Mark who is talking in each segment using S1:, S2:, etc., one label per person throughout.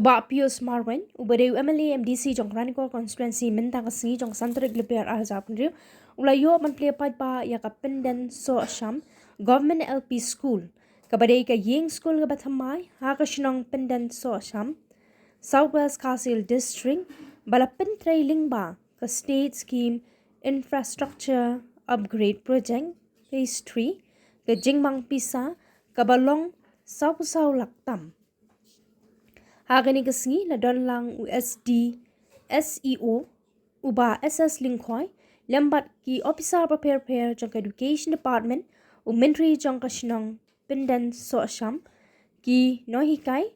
S1: Uba Pius Marwen, Ubadeu MLA MDC Jong Raniko Constituency Mentangasi Jong Santrik Leper Ahzapnriu, Ulayo man play pa ya kapenden so asham, Government LP School, Kabadei ka Ying School Gabatamai, Hakashinong Penden so asham, Southwest Castle District, Balapin Trailing Ba, ka State Scheme Infrastructure Upgrade Project, Phase 3, ka Jingmang Pisa, Kabalong, Sao Laktam. Hagani kasngi na don lang USD SEO uba SS Lingkhoy lembat ki officer prepare jong education department u mentri jong kashnong pindan so asham ki nohikai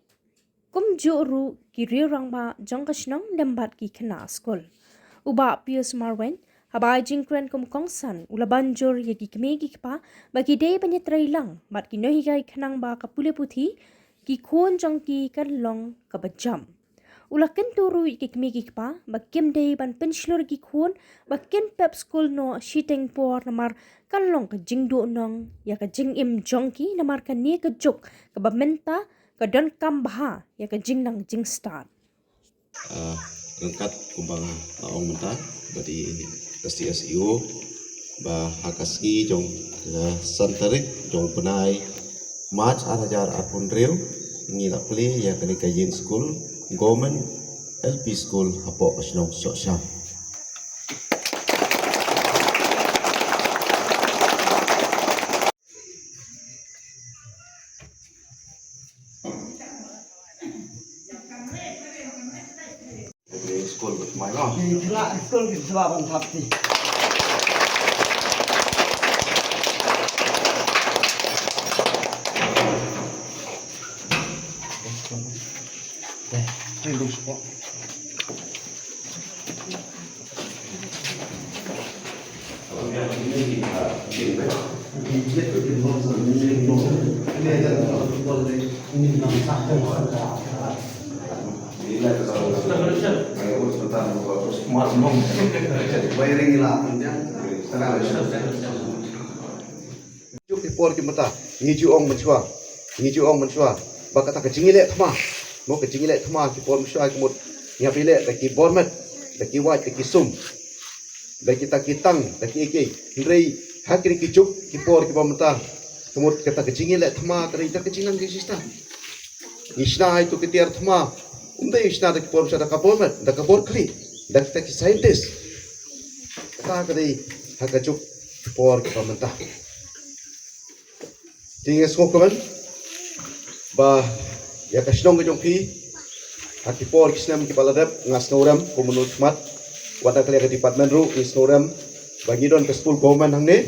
S1: kum juru ki rirangba jong kashnong lembat ki khana school uba Pius Marwen habai jingkren kum kongsan ulabanjur ye ki kmegi pa baki day panyatray lang mat ki nohikai khanang ba kapule puthi ki khon jong ki kan long kabajam ulakan turu ki kmegi pa bakim day ban penslor ki khon bakin pep school no shiteng por namar kan long ka jingdo nong ya ka jing im jong ki namar ka ne ka juk ka bamenta ka don kam baha ya ka jing nang jing start
S2: rengkat kumbang ong menta badi STSEO ba hakaski jong santarik jong penai March arajar apun rew ngi la play ya kani kayin school government LP school hapo kasnong sosya school but my long
S3: school ki sebab thapti
S2: por ki mata ngiju ong menchua bakata ka jingile thma mo ka jingile thma ki por menchua ki mut nya pile ta ki bonmat ta ki wat ki sum da kita kitang da ki ke rei hakri ki juk ki por ki mata kemut kata ka jingile thma ka rei ta ka jingang ki sista ishna hai tu ki tiar thma umde ishna da ki por menchua da ka bonmat da ka por kli da ta ki scientist kata ka rei haka juk por ki mata tinggal skokoman ba ya kasnong gejong ki haki por kisnam ki baladap ngas noram komunut mat wada kali ka department ru is noram bagi don ke school government hangne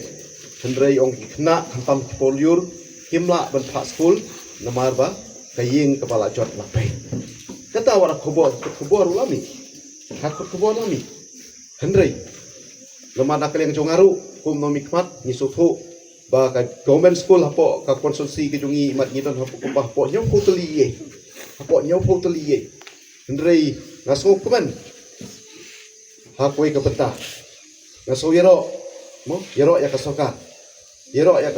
S2: hendrai ong ki khna hampam ki polyur himla ban pha school namar ba kaying kepala jot lapai kata wara khobor ulami hak khobor lami hendrai lemada kali yang jongaru kum nomi kmat ni sotho ba ka government school hapo ka konsulsi ke jungi mat ngiton hapo kumpah po nyong totally ye ndrei ngaso kuman hakoi ka beta ngaso yero ya ka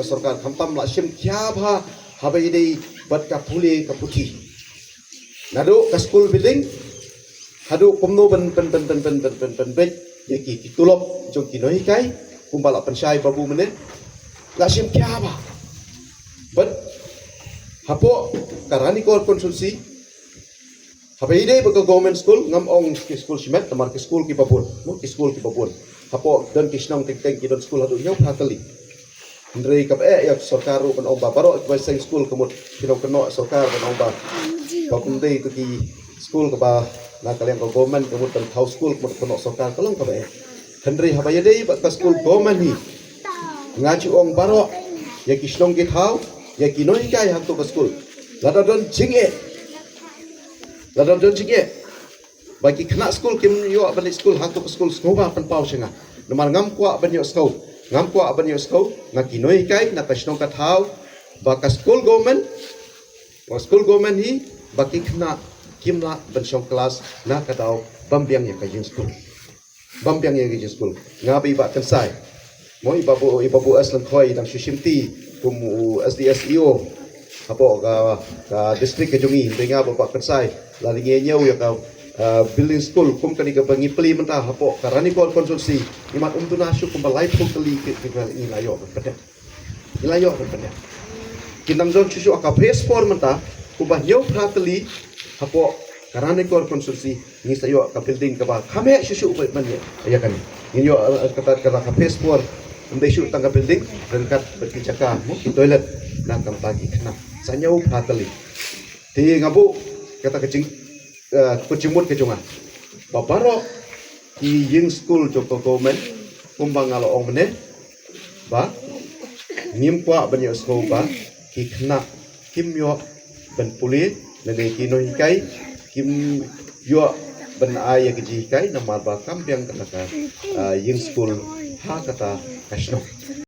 S2: sorkar khamtam la sim kya bha habai dei bat ka phule ka puthi nado ka school building hadu kumno ben bet yeki kitulop jong kinoi kai kumbala pensai babu menit lasim kya ba but hapo karani ko konsulsi hapai dei ba government school ngam ong ki school simet tamar ki school ki babun hapo dan kisnong tek ki don school hadu nyau hakali ndrei kap ya sarkar ro kan ong ba baro ba sing school kamut kinong keno sarkar kan ong ba babun dei ki school ka ba na kalian ko government kamut kan house school kamut keno sarkar kalong ka ba ndrei hapai dei ba ka school government hi ngaju ong baro ya kisnong ki thau ya kinoi kai hak to school lada don jinge bagi kena school kim yo balik school hak to school skoba pan pau singa nomar ngam kwa ban yo sko na kinoi kai na kisnong ka thau ba ka school government hi baki kena kimla ban song kelas na ka dau bambiang ya ka school ngabi ba kan sai mo ibabu aslan khoi dang shishimti kumu SDSEO hapo ka district kejungi denga bapak kersai lari ngenyau ya ka building school kum kani ka bangi peli mentah hapo karani kol konsulsi imat tu nasu kum balai totally ke ilayo benar ilayo benar kinam zon susu aka press for mentah kum banyo prateli hapo karani kol konsulsi ni sayo ka building ka ba kame susu man ya kan inyo kata ka press for Mbesyu tangga building rengkat berkicaka mungkin toilet nak pagi kena sanyau pateli di ngabu kata kecing kucimut kecungan babaro di ying school joko komen kumbang ngalo ong mene ba nimpwa banyak school ba ki kena kim yo ben puli nene kino hikai kim yo ben ay keji hikai nama ba kampiang kata ying school ha kata kasno